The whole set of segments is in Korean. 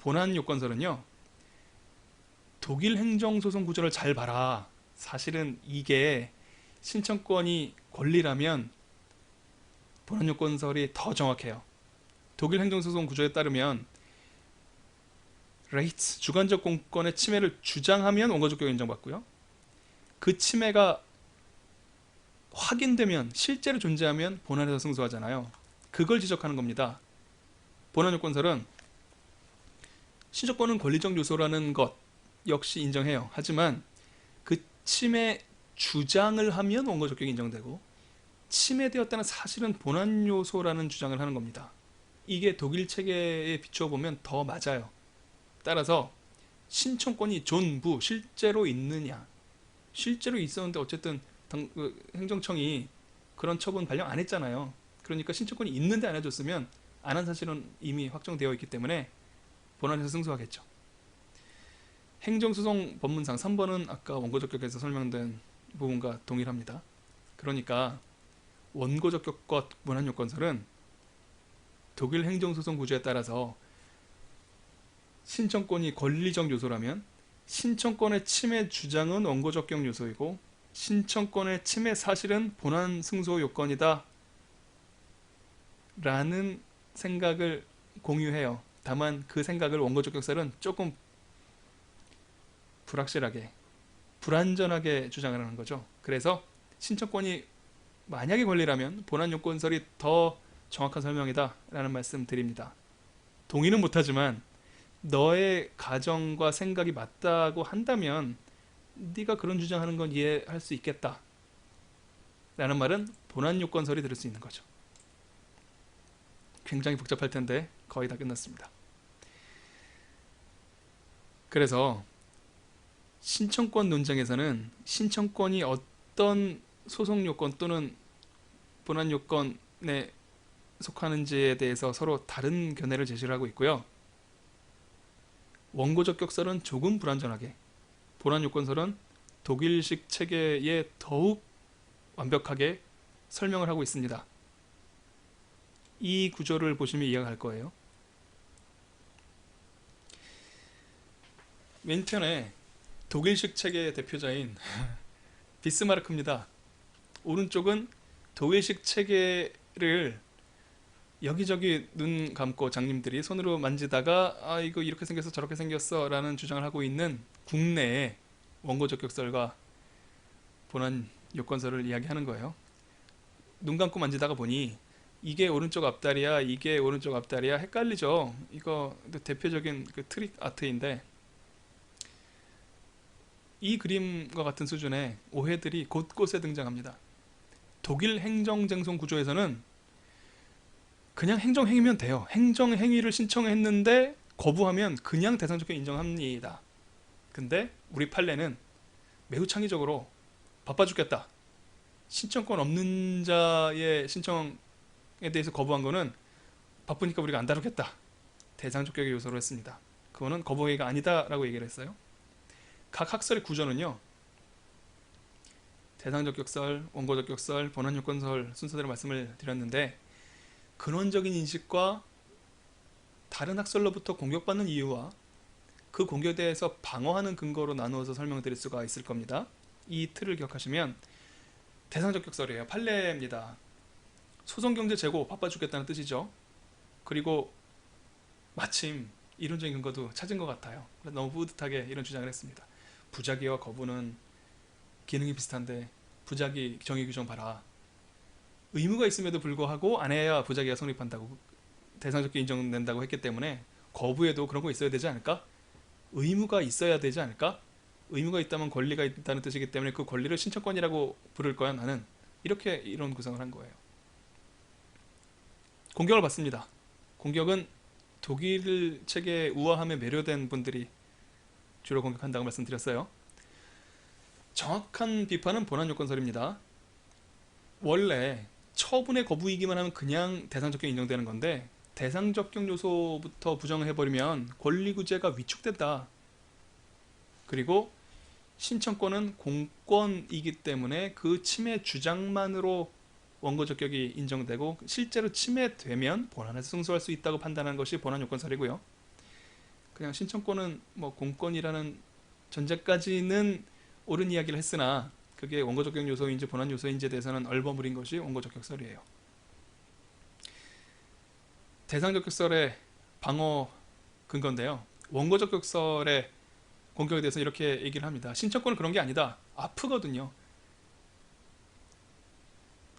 본안 요건설은요, 독일 행정소송 구조를 잘 봐라. 사실은 이게 신청권이 권리라면 본안 요건설이 더 정확해요. 독일 행정소송 구조에 따르면 레이츠 주관적 공권의 침해를 주장하면 원고적격 인정받고요. 그 침해가 확인되면 실제로 존재하면 본안에서 승소하잖아요. 그걸 지적하는 겁니다. 본안 요건설은 신청권은 권리적 요소라는 것 역시 인정해요. 하지만 그 침해 주장을 하면 원고 적격이 인정되고 침해되었다는 사실은 본안 요소라는 주장을 하는 겁니다. 이게 독일 체계에 비추어 보면 더 맞아요. 따라서 신청권이 전부 실제로 있느냐, 실제로 있었는데 어쨌든 행정청이 그런 처분 발령 안 했잖아요. 그러니까 신청권이 있는데 안 해줬으면 안 한 사실은 이미 확정되어 있기 때문에 본안에서 승소하겠죠. 행정소송 법문상 3번은 아까 원고적격에서 설명된 부분과 동일합니다. 그러니까 원고적격과 문안요건설은 독일 행정소송 구조에 따라서 신청권이 권리적 요소라면 신청권의 침해 주장은 원고적격 요소이고 신청권의 침해 사실은 본안 승소 요건이다 라는 생각을 공유해요. 다만 그 생각을 원고적격설은 조금 불확실하게 불안전하게 주장을 하는 거죠. 그래서 신청권이 만약에 권리라면 본안 요건설이 더 정확한 설명이다 라는 말씀 드립니다. 동의는 못하지만 너의 가정과 생각이 맞다고 한다면 네가 그런 주장하는 건 이해할 수 있겠다 라는 말은 본안 요건설이 들을 수 있는 거죠. 굉장히 복잡할 텐데 거의 다 끝났습니다. 그래서 신청권 논쟁에서는 신청권이 어떤 소송 요건 또는 본안 요건에 속하는지에 대해서 서로 다른 견해를 제시를 하고 있고요. 원고적격설은 조금 불완전하게, 본안 요건설은 독일식 체계에 더욱 완벽하게 설명을 하고 있습니다. 이 구조를 보시면 이해가 갈 거예요. 왼편에 독일식 체계의 대표자인 비스마르크입니다. 오른쪽은 독일식 체계를 여기저기 눈 감고 장님들이 손으로 만지다가 아 이거 이렇게 생겼어 저렇게 생겼어 라는 주장을 하고 있는 국내의 원고적격설과 본안 요건설을 이야기하는 거예요. 눈 감고 만지다가 보니 이게 오른쪽 앞다리야 이게 오른쪽 앞다리야 헷갈리죠. 이거 대표적인 그 트릭 아트인데 이 그림과 같은 수준의 오해들이 곳곳에 등장합니다. 독일 행정쟁송 구조에서는 그냥 행정행위면 돼요. 행정행위를 신청했는데 거부하면 그냥 대상적격 인정합니다. 근데 우리 판례는 매우 창의적으로 바빠 죽겠다. 신청권 없는 자의 신청에 대해서 거부한 거는 바쁘니까 우리가 안 다루겠다. 대상적격의 요소로 했습니다. 그거는 거부행위가 아니다라고 얘기를 했어요. 각 학설의 구조는요. 대상적격설, 원고적격설, 본안요건설 순서대로 말씀을 드렸는데 근원적인 인식과 다른 학설로부터 공격받는 이유와 그 공격에 대해서 방어하는 근거로 나누어서 설명드릴 수가 있을 겁니다. 이 틀을 기억하시면 대상적격설이에요. 판례입니다. 소송경제 재고 바빠 죽겠다는 뜻이죠. 그리고 마침 이론적인 근거도 찾은 것 같아요. 너무 뿌듯하게 이런 주장을 했습니다. 부작위와 거부는 기능이 비슷한데 부작위 정의 규정 봐라. 의무가 있음에도 불구하고 안 해야 부작위가 성립한다고 대상적격 인정된다고 했기 때문에 거부에도 그런 거 있어야 되지 않을까? 의무가 있어야 되지 않을까? 의무가 있다면 권리가 있다는 뜻이기 때문에 그 권리를 신청권이라고 부를 거야 나는. 이렇게 이론 구성을 한 거예요. 공격을 받습니다. 공격은 독일 체계의 우아함에 매료된 분들이 주로 공격한다고 말씀드렸어요. 정확한 비판은 본안요건설입니다. 원래 처분의 거부이기만 하면 그냥 대상적격 인정되는 건데 대상적격 요소부터 부정을 해버리면 권리구제가 위축된다. 그리고 신청권은 공권이기 때문에 그 침해 주장만으로 원고적격이 인정되고 실제로 침해되면 본안에서 승소할 수 있다고 판단하는 것이 본안요건설이고요. 그냥 신청권은 뭐 공권이라는 전제까지는 옳은 이야기를 했으나 그게 원고 적격 요소인지 본안 요소인지에 대해서는 얼버무린 것이 원고 적격설이에요. 대상 적격설의 방어 근거인데요. 원고 적격설의 공격에 대해서 이렇게 얘기를 합니다. 신청권은 그런 게 아니다. 아프거든요.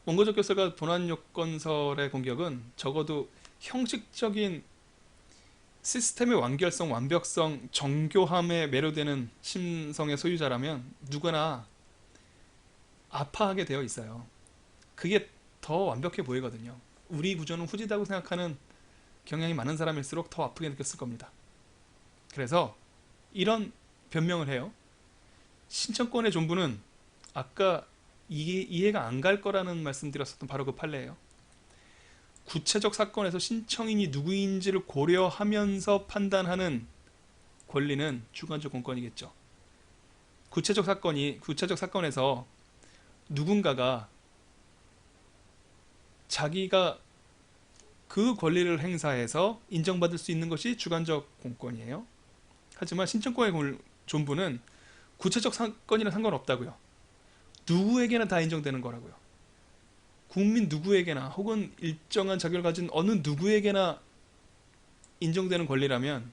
원고 적격설과 본안 요건설의 공격은 적어도 형식적인 시스템의 완결성, 완벽성, 정교함에 매료되는 심성의 소유자라면 누구나 아파하게 되어 있어요. 그게 더 완벽해 보이거든요. 우리 구조는 후지다고 생각하는 경향이 많은 사람일수록 더 아프게 느꼈을 겁니다. 그래서 이런 변명을 해요. 신청권의 존부는 아까 이해가 안 갈 거라는 말씀드렸었던 바로 그 판례예요. 구체적 사건에서 신청인이 누구인지를 고려하면서 판단하는 권리는 주관적 공권이겠죠. 구체적 사건에서 누군가가 자기가 그 권리를 행사해서 인정받을 수 있는 것이 주관적 공권이에요. 하지만 신청권의 존부는 구체적 사건이랑 상관없다고요. 누구에게나 다 인정되는 거라고요. 국민 누구에게나 혹은 일정한 자격을 가진 어느 누구에게나 인정되는 권리라면,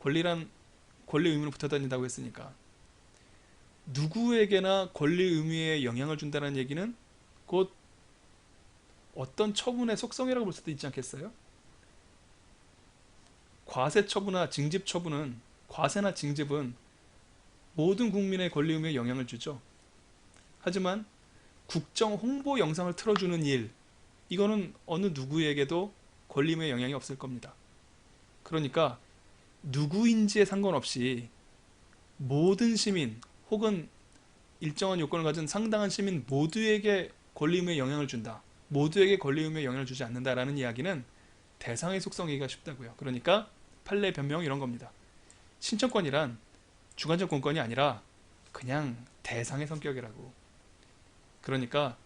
권리란 권리 의무는 붙어다닌다고 했으니까 누구에게나 권리 의무에 영향을 준다는 얘기는 곧 어떤 처분의 속성이라고 볼 수도 있지 않겠어요? 과세 처분이나 징집 처분은, 과세나 징집은 모든 국민의 권리 의무에 영향을 주죠. 하지만 국정 홍보 영상을 틀어주는 일, 이거는 어느 누구에게도 권리 의무에 영향이 없을 겁니다. 그러니까 누구인지에 상관없이 모든 시민 혹은 일정한 요건을 가진 상당한 시민 모두에게 권리 의무에 영향을 준다, 모두에게 권리 의무에 영향을 주지 않는다라는 이야기는 대상의 속성이기가 쉽다고요. 그러니까 판례 변명 이런 겁니다. 신청권이란 주관적 공권이 아니라 그냥 대상의 성격이라고. 그러니까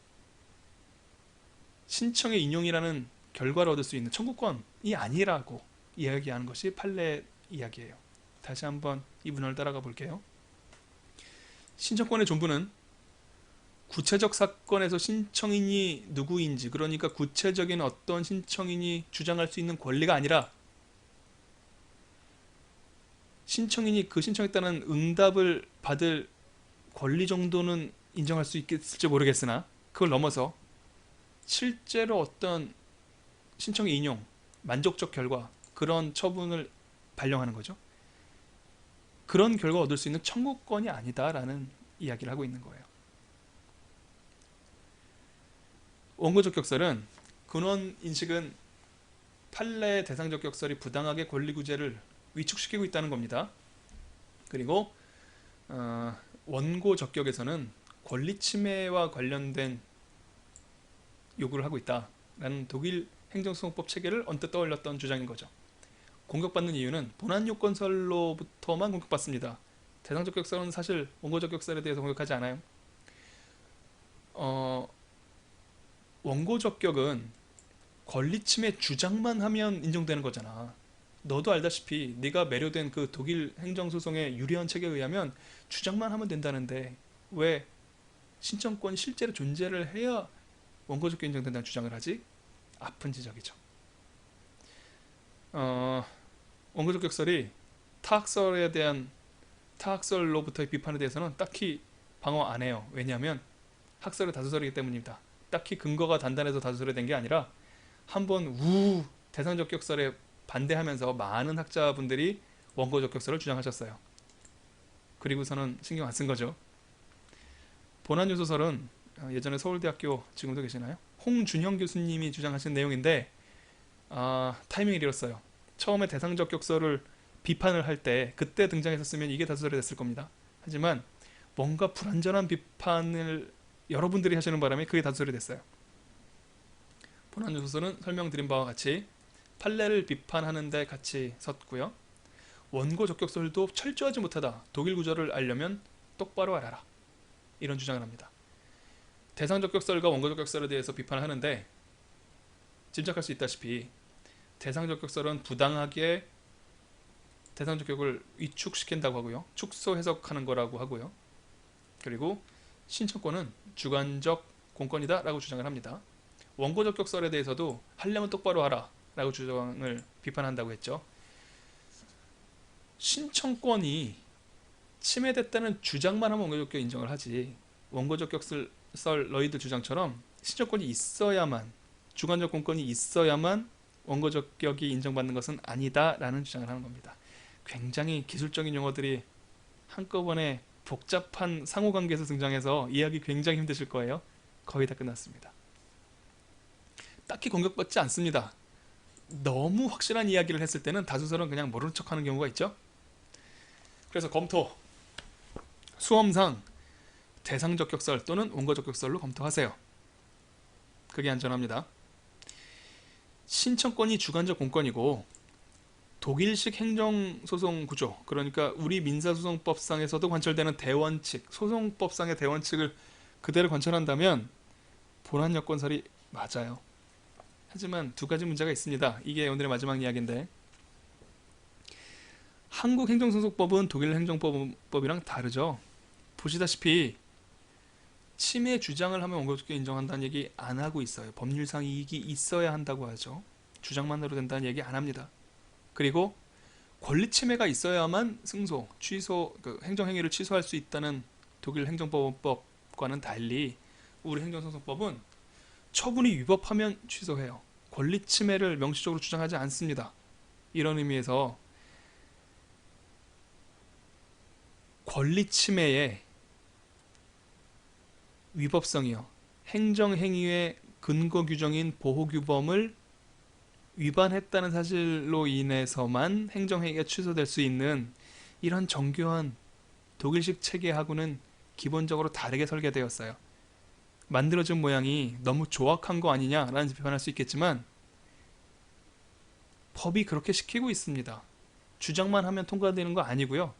신청의 인용이라는 결과를 얻을 수 있는 청구권이 아니라고 이야기하는 것이 판례 이야기예요. 다시 한번 이 문헌을 따라가 볼게요. 신청권의 존부는 구체적 사건에서 신청인이 누구인지, 그러니까 구체적인 어떤 신청인이 주장할 수 있는 권리가 아니라 신청인이 그 신청했다는 응답을 받을 권리 정도는 인정할 수 있겠을지 모르겠으나 그걸 넘어서 실제로 어떤 신청의 인용, 만족적 결과, 그런 처분을 발령하는 거죠. 그런 결과 얻을 수 있는 청구권이 아니다라는 이야기를 하고 있는 거예요. 원고 적격설은 근원 인식은 판례 대상 적격설이 부당하게 권리 구제를 위축시키고 있다는 겁니다. 그리고 원고 적격에서는 권리 침해와 관련된 요구를 하고 있다라는 독일 행정소송법 체계를 언뜻 떠올렸던 주장인 거죠. 공격받는 이유는 본안 요건설로부터만 공격받습니다. 대상 적격설은 사실 원고 적격설에 대해서 공격하지 않아요. 원고 적격은 권리 침해 주장만 하면 인정되는 거잖아. 너도 알다시피 네가 매료된 그 독일 행정소송의 유리한 체계에 의하면 주장만 하면 된다는데 왜 신청권이 실제로 존재를 해야 원고 적격 인정된다는 주장을 하지? 아픈 지적이죠. 원고 적격설이 타학설로부터의 비판에 대해서는 딱히 방어 안 해요. 왜냐하면 학설의 다수설이기 때문입니다. 딱히 근거가 단단해서 다수설이 된 게 아니라 한번 대상 적격설에 반대하면서 많은 학자분들이 원고 적격설을 주장하셨어요. 그리고서는 신경 안 쓴 거죠. 본안 요소설은 예전에 서울대학교, 지금도 계시나요? 홍준형 교수님이 주장하신 내용인데 타이밍을 잃었어요. 처음에 대상 적격설을 비판을 할 때 그때 등장했었으면 이게 다수설이 됐을 겁니다. 하지만 뭔가 불완전한 비판을 여러분들이 하시는 바람에 그게 다수설이 됐어요. 본안 요소설은 설명드린 바와 같이 판례를 비판하는 데 같이 섰고요. 원고 적격설도 철저하지 못하다. 독일 구조를 알려면 똑바로 알아라. 이런 주장을 합니다. 대상 적격설과 원고 적격설에 대해서 비판을 하는데 짐작할 수 있다시피 대상 적격설은 부당하게 대상적격을 위축시킨다고 하고요. 축소 해석하는 거라고 하고요. 그리고 신청권은 주관적 공권이다 라고 주장을 합니다. 원고적격설에 대해서도 하려면 똑바로 하라 라고 주장을 비판한다고 했죠. 신청권이 침해됐다는 주장만 하면 원고적격 인정을 하지, 원고적격설 너희들 주장처럼 신청권이 있어야만, 주관적 공권이 있어야만 원고적격이 인정받는 것은 아니다 라는 주장을 하는 겁니다. 굉장히 기술적인 용어들이 한꺼번에 복잡한 상호관계에서 등장해서 이해하기 굉장히 힘드실 거예요. 거의 다 끝났습니다. 딱히 공격받지 않습니다. 너무 확실한 이야기를 했을 때는 다수설은 그냥 모르는 척하는 경우가 있죠. 그래서 검토, 수험상 대상적격설 또는 원고적격설로 검토하세요. 그게 안전합니다. 신청권이 주관적 공권이고 독일식 행정소송 구조, 그러니까 우리 민사소송법상에서도 관철되는 대원칙, 소송법상의 대원칙을 그대로 관철한다면 본안여건설이 맞아요. 하지만 두 가지 문제가 있습니다. 이게 오늘의 마지막 이야기인데, 한국 행정소송법은 독일 행정법이랑 다르죠. 보시다시피 침해 주장을 하면 원고적격 인정한다는 얘기 안 하고 있어요. 법률상 이익이 있어야 한다고 하죠. 주장만으로 된다는 얘기 안 합니다. 그리고 권리 침해가 있어야만 승소, 취소, 행정행위를 취소할 수 있다는 독일 행정법과는 달리 우리 행정소송법은 처분이 위법하면 취소해요. 권리 침해를 명시적으로 주장하지 않습니다. 이런 의미에서 권리 침해의 위법성이요, 행정행위의 근거 규정인 보호규범을 위반했다는 사실로 인해서만 행정행위가 취소될 수 있는 이런 정교한 독일식 체계하고는 기본적으로 다르게 설계되었어요. 만들어진 모양이 너무 조악한 거 아니냐라는 비판할 수 있겠지만 법이 그렇게 시키고 있습니다. 주장만 하면 통과되는 거 아니고요.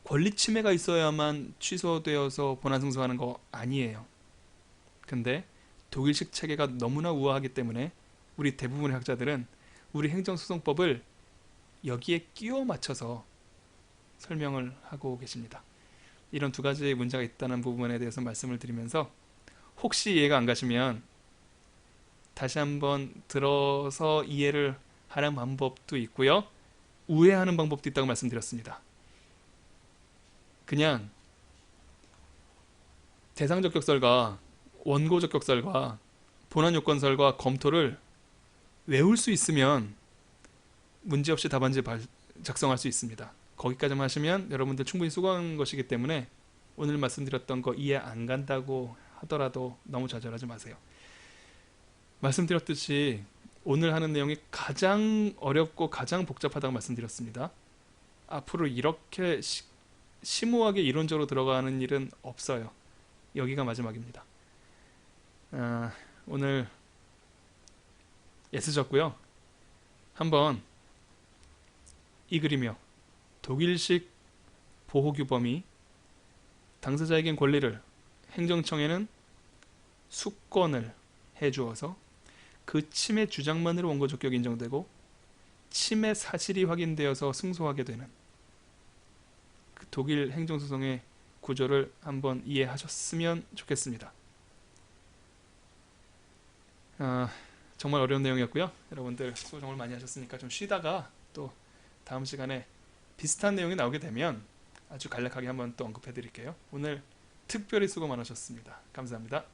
권리 침해가 있어야만 취소되어서 본안 승소하는 거 아니에요. 근데 독일식 체계가 너무나 우아하기 때문에 우리 대부분의 학자들은 우리 행정소송법을 여기에 끼워 맞춰서 설명을 하고 계십니다. 이런 두 가지 문제가 있다는 부분에 대해서 말씀을 드리면서, 혹시 이해가 안 가시면 다시 한번 들어서 이해를 하는 방법도 있고요, 우회하는 방법도 있다고 말씀드렸습니다. 그냥 대상적격설과 원고적격설과 본안요건설과 검토를 외울 수 있으면 문제없이 답안지 작성할 수 있습니다. 거기까지만 하시면 여러분들 충분히 수고한 것이기 때문에 오늘 말씀드렸던 거 이해 안 간다고 하더라도 너무 좌절하지 마세요. 말씀드렸듯이 오늘 하는 내용이 가장 어렵고 가장 복잡하다고 말씀드렸습니다. 앞으로 이렇게 심오하게 이론적으로 들어가는 일은 없어요. 여기가 마지막입니다. 오늘 애쓰셨고요. 한번 이 그림이요, 독일식 보호규범이 당사자에겐 권리를, 행정청에는 수권을 해주어서 그 침해 주장만으로 원고적격이 인정되고 침해 사실이 확인되어서 승소하게 되는 그 독일 행정소송의 구조를 한번 이해하셨으면 좋겠습니다. 정말 어려운 내용이었고요. 여러분들 수고 정말 많이 하셨으니까 좀 쉬다가 또 다음 시간에 비슷한 내용이 나오게 되면 아주 간략하게 한번 또 언급해 드릴게요. 오늘 특별히 수고 많으셨습니다. 감사합니다.